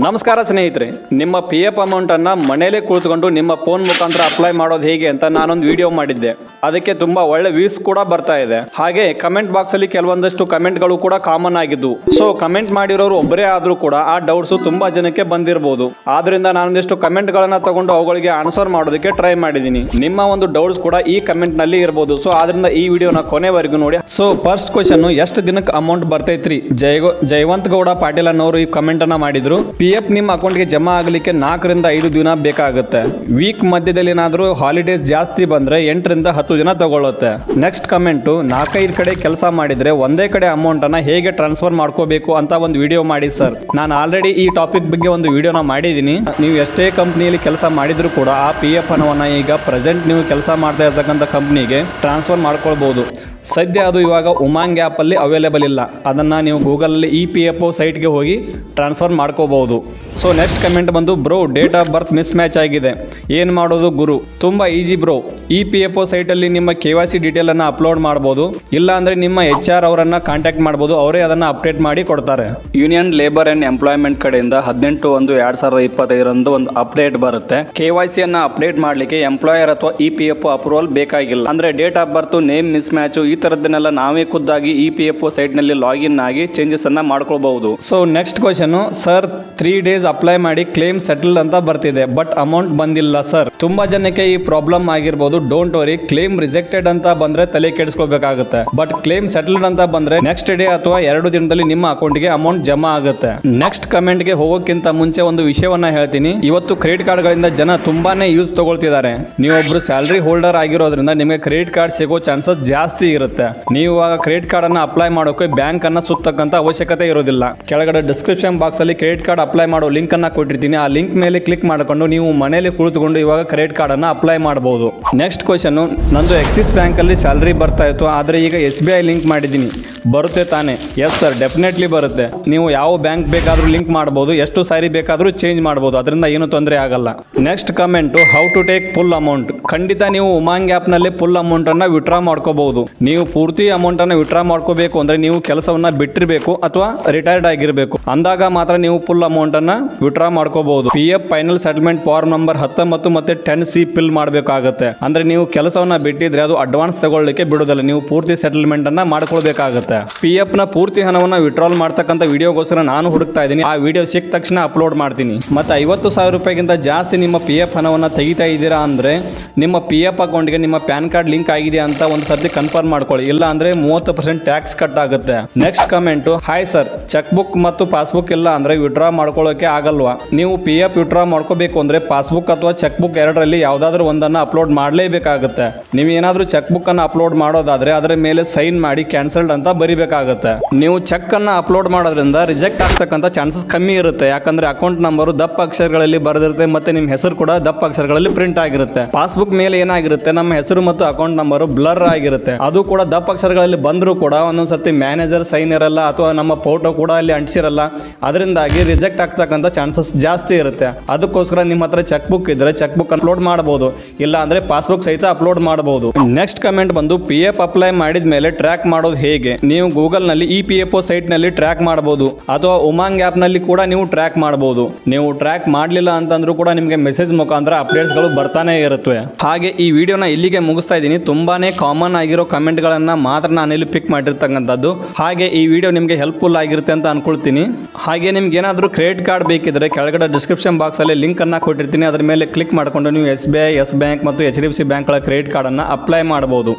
ನಮಸ್ಕಾರ ಸ್ನೇಹಿತರೆ, ನಿಮ್ಮ ಪಿ ಎಫ್ ಅಮೌಂಟನ್ನು ಮನೇಲಿ ಕುಳಿತುಕೊಂಡು ನಿಮ್ಮ ಫೋನ್ ಮುಖಾಂತರ ಅಪ್ಲೈ ಮಾಡೋದು ಹೇಗೆ ಅಂತ ನಾನೊಂದು ವಿಡಿಯೋ ಮಾಡಿದ್ದೆ. ಅದಕ್ಕೆ ತುಂಬ ಒಳ್ಳೆ ವ್ಯೂಸ್ ಕೂಡ ಬರ್ತಾ ಇದೆ. ಹಾಗೆ ಕಮೆಂಟ್ ಬಾಕ್ಸಲ್ಲಿ ಕೆಲವೊಂದಷ್ಟು ಕಮೆಂಟ್ಗಳು ಕೂಡ ಕಾಮನ್ ಆಗಿದ್ದು. ಸೊ ಕಮೆಂಟ್ ಮಾಡಿರೋರು ಒಬ್ಬರೇ ಆದರೂ ಕೂಡ ಆ ಡೌಟ್ಸು ತುಂಬ ಜನಕ್ಕೆ ಬಂದಿರಬಹುದು. ಆದ್ರಿಂದ ನಾನೊಂದಿಷ್ಟು ಕಮೆಂಟ್ಗಳನ್ನು ತಗೊಂಡು ಅವುಗಳಿಗೆ ಆನ್ಸರ್ ಮಾಡೋದಕ್ಕೆ ಟ್ರೈ ಮಾಡಿದ್ದೀನಿ. ನಿಮ್ಮ ಒಂದು ಡೌಟ್ಸ್ ಕೂಡ ಈ ಕಮೆಂಟ್ನಲ್ಲಿ ಇರ್ಬೋದು. ಸೊ ಆದ್ರಿಂದ ಈ ವಿಡಿಯೋನ ಕೊನೆವರೆಗೂ ನೋಡಿ. ಸೊ ಫಸ್ಟ್ ಕ್ವಶನ್, ಎಷ್ಟು ದಿನಕ್ಕೆ ಅಮೌಂಟ್ ಬರ್ತೈತ್ರಿ? ಜಯವಂತ್ ಗೌಡ ಪಾಟೀಲ್ ಅನ್ನೋರು ಈ ಕಮೆಂಟ್ ಅನ್ನ ಮಾಡಿದ್ರು. ಪಿ ಎಫ್ ನಿಮ್ಮ ಅಕೌಂಟ್ಗೆ ಜಮಾ ಆಗಲಿಕ್ಕೆ 4 ರಿಂದ 5 ದಿನ ಬೇಕಾಗುತ್ತೆ. ವೀಕ್ ಮಧ್ಯದಲ್ಲಿ ಏನಾದರೂ ಹಾಲಿಡೇಸ್ ಜಾಸ್ತಿ ಬಂದ್ರೆ 8 ರಿಂದ 10 ದಿನ ತಗೊಳ್ಳುತ್ತೆ. ನೆಕ್ಸ್ಟ್ ಕಮೆಂಟು, 4-5 ಕಡೆ ಕೆಲಸ ಮಾಡಿದ್ರೆ ಒಂದೇ ಕಡೆ ಅಮೌಂಟ್ ಅನ್ನ ಹೇಗೆ ಟ್ರಾನ್ಸ್ಫರ್ ಮಾಡ್ಕೋಬೇಕು ಅಂತ ಒಂದು ವಿಡಿಯೋ ಮಾಡಿ ಸರ್. ನಾನು ಆಲ್ರೆಡಿ ಈ ಟಾಪಿಕ್ ಬಗ್ಗೆ ಒಂದು ವಿಡಿಯೋನ ಮಾಡಿದ್ದೀನಿ. ನೀವು ಎಷ್ಟೇ ಕಂಪ್ನಿಯಲ್ಲಿ ಕೆಲಸ ಮಾಡಿದ್ರು ಕೂಡ ಆ ಪಿ ಎಫ್ ಹಣವನ್ನು ಈಗ ಪ್ರೆಸೆಂಟ್ ನೀವು ಕೆಲಸ ಮಾಡ್ತಾ ಇರ್ತಕ್ಕಂಥ ಕಂಪ್ನಿಗೆ ಟ್ರಾನ್ಸ್ಫರ್ ಮಾಡ್ಕೊಳ್ಬಹುದು. ಸದ್ಯ ಅದು ಇವಾಗ ಉಮಾಂಗ್ ಆ್ಯಪಲ್ಲಿ ಅವೈಲೇಬಲ್ ಇಲ್ಲ. ಅದನ್ನು ನೀವು ಗೂಗಲಲ್ಲಿ ಇ ಪಿ ಎಫ್ ಒ ಸೈಟ್ಗೆ ಹೋಗಿ ಟ್ರಾನ್ಸ್ಫರ್ ಮಾಡ್ಕೋಬಹುದು. ಸೊ ನೆಕ್ಸ್ಟ್ ಕಮೆಂಟ್ ಬಂದು, bro date of birth mismatch ಆಗಿದೆ, ಏನು ಮಾಡೋದು ಗುರು? ತುಂಬ easy bro. E P F O ಸೈಟಲ್ಲಿ ನಿಮ್ಮ KYC ಡೀಟೇಲನ್ನು ಅಪ್ಲೋಡ್ ಮಾಡ್ಬೋದು. ಇಲ್ಲ ಅಂದರೆ ನಿಮ್ಮ HR ಅವರನ್ನು ಕಾಂಟ್ಯಾಕ್ಟ್ ಮಾಡ್ಬೋದು. ಅವರೇ ಅದನ್ನು ಅಪ್ಡೇಟ್ ಮಾಡಿ ಕೊಡ್ತಾರೆ. ಯೂನಿಯನ್ ಲೇಬರ್ ಆ್ಯಂಡ್ ಎಂಪ್ಲಾಯ್ಮೆಂಟ್ ಕಡೆಯಿಂದ 18/1/2025 ಒಂದು ಅಪ್ಡೇಟ್ ಬರುತ್ತೆ. KYCಯನ್ನು ಅಪ್ಡೇಟ್ ಮಾಡಲಿಕ್ಕೆ ಎಂಪ್ಲಾಯರ್ ಅಥವಾ ಇ ಪಿ ಎಫ್ ಒ ಅಪ್ರೂವಲ್ ಬೇಕಾಗಿಲ್ಲ. ಅಂದರೆ date of birth, name miss match ಈ ಥರದ್ದನ್ನೆಲ್ಲ ನಾವೇ ಖುದ್ದಾಗಿ ಇ ಪಿ ಎಫ್ ಒ ಸೈಟ್ನಲ್ಲಿ ಲಾಗಿನ್ ಆಗಿ ಚೇಂಜಸ್ ಅನ್ನ ಮಾಡ್ಕೊಳ್ಬಹುದು. So next question, sir 3 days apply ಮಾಡಿ ಕ್ಲೇಮ್ ಸೆಟಲ್ಡ್ ಅಂತ ಬರ್ತಿದೆ, ಬಟ್ ಅಮೌಂಟ್ ಬಂದಿಲ್ಲ ಸರ್. ತುಂಬಾ ಜನಕ್ಕೆ ಈ ಪ್ರಾಬ್ಲಮ್ ಆಗಿರ್ಬೋದು. ಡೋಂಟ್ ವರಿ, ಕ್ಲೇಮ್ ರಿಜೆಕ್ಟೆಡ್ ಅಂತ ಬಂದ್ರೆ ತಲೆ ಕೆಡಿಸ್ಕೋಬೇಕಾಗುತ್ತೆ. ಬಟ್ ಕ್ಲೇಮ್ ಸೆಟಲ್ಡ್ ಅಂತ ಬಂದ್ರೆ ನೆಕ್ಸ್ಟ್ ಡೇ ಅಥವಾ 2 ದಿನದಲ್ಲಿ ನಿಮ್ಮ ಅಕೌಂಟ್ಗೆ ಅಮೌಂಟ್ ಜಮಾ ಆಗುತ್ತೆ. ನೆಕ್ಸ್ಟ್ ಕಮೆಂಟ್ಗೆ ಹೋಗೋಕ್ಕಿಂತ ಮುಂಚೆ ಒಂದು ವಿಷಯವನ್ನ ಹೇಳ್ತೀನಿ. ಇವತ್ತು ಕ್ರೆಡಿಟ್ ಕಾರ್ಡ್ಗಳಿಂದ ಜನ ತುಂಬಾನೇ ಯೂಸ್ ತಗೊಳ್ತಿದ್ದಾರೆ. ನೀವೊಬ್ರು ಸ್ಯಾಲರಿ ಹೋಲ್ಡರ್ ಆಗಿರೋದ್ರಿಂದ ನಿಮಗೆ ಕ್ರೆಡಿಟ್ ಕಾರ್ಡ್ ಸಿಗೋ ಚಾನ್ಸಸ್ ಜಾಸ್ತಿ ಇರುತ್ತೆ. ನೀವು ಇವಾಗ ಕ್ರೆಡಿಟ್ ಕಾರ್ಡ್ ಅನ್ನ ಅಪ್ಲೈ ಮಾಡೋಕೆ ಬ್ಯಾಂಕ್ ಅನ್ನ ಸುತ್ತಕ್ಕಂತ ಅವಶ್ಯಕತೆ ಇರೋದಿಲ್ಲ. ಕೆಳಗಡೆ ಡಿಸ್ಕ್ರಿಪ್ಷನ್ ಬಾಕ್ಸ್ ಅಲ್ಲಿ ಕ್ರೆಡಿಟ್ ಕಾರ್ಡ್ ಅಪ್ಲೈ ಮಾಡೋ ಲಿಂಕ್ ಅನ್ನ ಕೊಟ್ಟಿರ್ತೀನಿ. ಆ ಲಿಂಕ್ ಮೇಲೆ ಕ್ಲಿಕ್ ಮಾಡಿಕೊಂಡು ನೀವು ಮನೆಯಲ್ಲಿ ಕುಳಿತುಕೊಂಡು ಇವಾಗ ಕ್ರೆಡಿಟ್ ಕಾರ್ಡ್ ಅನ್ನ ಅಪ್ಲೈ ಮಾಡಬಹುದು. ನೆಕ್ಸ್ಟ್ ಕ್ವಶನ್, ನಂದು ಎಕ್ಸಿಸ್ ಬ್ಯಾಂಕ್ ಅಲ್ಲಿ ಸ್ಯಾಲರಿ ಬರ್ತಾ ಇತ್ತು, ಆದ್ರೆ ಈಗ SBI ಲಿಂಕ್ ಮಾಡಿದ್ದೀನಿ, ಬರುತ್ತೆ ತಾನೆ? ಎಸ್ ಸರ್, ಡೆಫಿನೆಟ್ಲಿ ಬರುತ್ತೆ. ನೀವು ಯಾವ ಬ್ಯಾಂಕ್ ಬೇಕಾದ್ರೂ ಲಿಂಕ್ ಮಾಡಬಹುದು, ಎಷ್ಟು ಸಾರಿ ಬೇಕಾದ್ರೂ ಚೇಂಜ್ ಮಾಡಬಹುದು. ಅದರಿಂದ ಏನು ತೊಂದರೆ ಆಗಲ್ಲ. Next comment, how to take full amount? ಖಂಡಿತ ನೀವು ಉಮಾಂಗ್ ಆಪ್ ನಲ್ಲಿ ಫುಲ್ ಅಮೌಂಟ್ ಅನ್ನ ವಿಡ್ರಾ ಮಾಡ್ಕೋಬಹುದು. ನೀವು ಪೂರ್ತಿ ಅಮೌಂಟ್ ಅನ್ನು ವಿಡ್ರಾ ಮಾಡ್ಕೋಬೇಕು ಅಂದ್ರೆ ನೀವು ಕೆಲಸವನ್ನ ಬಿಟ್ಟಿರಬೇಕು ಅಥವಾ ರಿಟೈರ್ಡ್ ಆಗಿರಬೇಕು. ಅಂದಾಗ ಮಾತ್ರ ನೀವು ಫುಲ್ ಅಮೌಂಟ್ ಅನ್ನ ವಿಡ್ರಾ ಮಾಡ್ಕೋಬಹುದು. P F final settlement form number 19 ಮತ್ತೆ 10C ಫಿಲ್ ಮಾಡಬೇಕಾಗುತ್ತೆ. ಅಂದ್ರೆ ನೀವು ಕೆಲಸವನ್ನ ಬಿಟ್ಟಿದ್ರೆ ಅದು ಅಡ್ವಾನ್ಸ್ ತಗೊಳ್ಳಿಕ್ಕೆ ಬಿಡೋದಿಲ್ಲ. ನೀವು ಪೂರ್ತಿ ಸೆಟಲ್ಮೆಂಟ್ ಅನ್ನ ಮಾಡ್ಕೊಳ್ಬೇಕಾಗುತ್ತೆ. ಪಿ ಎಫ್ ನ ಪೂರ್ತಿ ಹಣವನ್ನ ವಿಡ್ರಾಲ್ ಮಾಡ್ತಕ್ಕಂಥ ವಿಡಿಯೋಗೋಸ್ಕರ ನಾನು ಹುಡುಕ್ತಾ ಇದ್ದೀನಿ. ಆ ವಿಡಿಯೋ ಸಿಕ್ಕ ತಕ್ಷಣ ಅಪ್ಲೋಡ್ ಮಾಡ್ತೀನಿ. ಮತ್ತೆ 50,000 ರೂಪಾಯಿಗಿಂತ ಜಾಸ್ತಿ ನಿಮ್ಮ ಪಿ ಎಫ್ ಹಣವನ್ನ ತೆಗಿತಾ ಇದ್ದೀರಾ ಅಂದ್ರೆ ನಿಮ್ಮ ಪಿ ಎಫ್ ಅಕೌಂಟ್ಗೆ ನಿಮ್ಮ ಪ್ಯಾನ್ ಕಾರ್ಡ್ ಲಿಂಕ್ ಆಗಿದೆ ಅಂತ ಒಂದು ಸರ್ತಿ ಕನ್ಫರ್ಮ್ ಮಾಡ್ಕೊಳ್ಳಿ. ಇಲ್ಲ ಅಂದ್ರೆ 30% ಟ್ಯಾಕ್ಸ್ ಕಟ್ ಆಗುತ್ತೆ. Next comment, hi sir, cheque book ಮತ್ತು ಪಾಸ್ಬುಕ್ ಇಲ್ಲ ಅಂದ್ರೆ ವಿಡ್ರಾ ಮಾಡ್ಕೊಳ್ಳೋಕೆ ಆಗಲ್ವಾ? ನೀವು ಪಿ ಎಫ್ ವಿಡ್ರಾ ಮಾಡ್ಕೋಬೇಕು ಅಂದ್ರೆ ಪಾಸ್ಬುಕ್ ಅಥವಾ ಚೆಕ್ ಬುಕ್ ಎರಡರಲ್ಲಿ ಯಾವ್ದಾದ್ರು ಒಂದನ್ನ ಅಪ್ಲೋಡ್ ಮಾಡಲೇಬೇಕಾಗುತ್ತೆ. ನೀವು ಏನಾದ್ರೂ ಚೆಕ್ ಬುಕ್ ಅನ್ನ ಅಪ್ಲೋಡ್ ಮಾಡೋದಾದ್ರೆ ಅದರ ಮೇಲೆ ಸೈನ್ ಮಾಡಿ ಕ್ಯಾನ್ಸಲ್ಡ್ ಅಂತ ಬರಿಬೇಕಾಗುತ್ತೆ. ನೀವು ಚೆಕ್ ಅನ್ನ ಅಪ್ಲೋಡ್ ಮಾಡೋದ್ರಿಂದ ರಿಜೆಕ್ಟ್ ಆಗ್ತಕ್ಕಂಥ ಚಾನ್ಸಸ್ ಕಮ್ಮಿ ಇರುತ್ತೆ. ಯಾಕಂದ್ರೆ ಅಕೌಂಟ್ ನಂಬರ್ ದಪ್ಪ ಅಕ್ಷರಗಳಲ್ಲಿ ಬರೆದಿರುತ್ತೆ ಮತ್ತೆ ನಿಮ್ಮ ಹೆಸರು ಕೂಡ ದಪ್ಪ ಅಕ್ಷರಗಳಲ್ಲಿ ಪ್ರಿಂಟ್ ಆಗಿರುತ್ತೆ. ಪಾಸ್ಬುಕ್ ಮೇಲೆ ಏನಾಗಿರುತ್ತೆ, ನಮ್ಮ ಹೆಸರು ಮತ್ತು ಅಕೌಂಟ್ ನಂಬರ್ ಬ್ಲರ್ ಆಗಿರುತ್ತೆ. ಅದು ಕೂಡ ದಪ್ಪ ಅಕ್ಷರಗಳಲ್ಲಿ ಬಂದರೂ ಕೂಡ ಒಂದೊಂದ್ಸತಿ ಮ್ಯಾನೇಜರ್ ಸೈನ್ ಇರಲ್ಲ ಅಥವಾ ನಮ್ಮ ಫೋಟೋ ಕೂಡ ಅಲ್ಲಿ ಅಂಟಿಸಿರಲ್ಲ. ಅದರಿಂದಾಗಿ ರಿಜೆಕ್ಟ್ ಆಗ್ತಕ್ಕಂಥ ಚಾನ್ಸಸ್ ಜಾಸ್ತಿ ಇರುತ್ತೆ. ಅದಕ್ಕೋಸ್ಕರ ನಿಮ್ಮ ಹತ್ರ ಚೆಕ್ ಬುಕ್ ಇದ್ರೆ ಚೆಕ್ ಬುಕ್ ಅಪ್ಲೋಡ್ ಮಾಡಬಹುದು, ಇಲ್ಲ ಅಂದ್ರೆ ಪಾಸ್ಬುಕ್ ಸಹಿತ ಅಪ್ಲೋಡ್ ಮಾಡಬಹುದು. ನೆಕ್ಸ್ಟ್ ಕಮೆಂಟ್ ಬಂದು, ಪಿ ಎಫ್ ಅಪ್ಲೈ ಮಾಡಿದ ಮೇಲೆ ಟ್ರ್ಯಾಕ್ ಮಾಡೋದು ಹೇಗೆ? ನೀವು ಗೂಗಲ್ ನಲ್ಲಿ ಇ ಪಿ ಎಫ್ ಒ ಸೈಟ್ ನಲ್ಲಿ ಟ್ರ್ಯಾಕ್ ಮಾಡಬಹುದು ಅಥವಾ ಉಮಾಂಗ್ ಆಪ್ ನಲ್ಲಿ ಕೂಡ ನೀವು ಟ್ರ್ಯಾಕ್ ಮಾಡಬಹುದು. ನೀವು ಟ್ರ್ಯಾಕ್ ಮಾಡಲಿಲ್ಲ ಅಂತಂದ್ರೂ ಕೂಡ ನಿಮಗೆ ಮೆಸೇಜ್ ಮುಖಾಂತರ ಅಪ್ಡೇಟ್ಸ್ ಗಳು ಬರ್ತಾನೆ ಇರುತ್ತವೆ. ಹಾಗೆ ಈ ವಿಡಿಯೋನ ಇಲ್ಲಿಗೆ ಮುಗಿಸ್ತಾ ಇದ್ದೀನಿ. ತುಂಬಾನೇ ಕಾಮನ್ ಆಗಿರೋ ಕಮೆಂಟ್ ಗಳನ್ನ ಮಾತ್ರ ನಾನು ಇಲ್ಲಿ ಪಿಕ್ ಮಾಡಿರ್ತಕ್ಕಂಥದ್ದು. ಹಾಗೆ ಈ ವಿಡಿಯೋ ನಿಮಗೆ ಹೆಲ್ಪ್ಫುಲ್ ಆಗಿರುತ್ತೆ ಅಂತ ಅನ್ಕೊಳ್ತೀನಿ. ಹಾಗೆ ನಿಮ್ಗೆ ಏನಾದರೂ ಕ್ರೆಡಿಟ್ ಕಾರ್ಡ್ ಬೇಕಿದ್ರೆ ಕೆಳಗಡೆ ಡಿಸ್ಕ್ರಿಪ್ಷನ್ ಬಾಕ್ಸ್ ಅಲ್ಲಿ ಲಿಂಕ್ ಅನ್ನ ಕೊಟ್ಟಿರ್ತೀನಿ. ಅದರ ಮೇಲೆ ಕ್ಲಿಕ್ ಮಾಡಿಕೊಂಡು ನೀವು SBI, ಯೆಸ್ ಬ್ಯಾಂಕ್ ಮತ್ತು HDFC ಬ್ಯಾಂಕ್ಗಳ ಕ್ರೆಡಿಟ್ ಕಾರ್ಡ್ ಅನ್ನ ಅಪ್ಲೈ ಮಾಡಬಹುದು.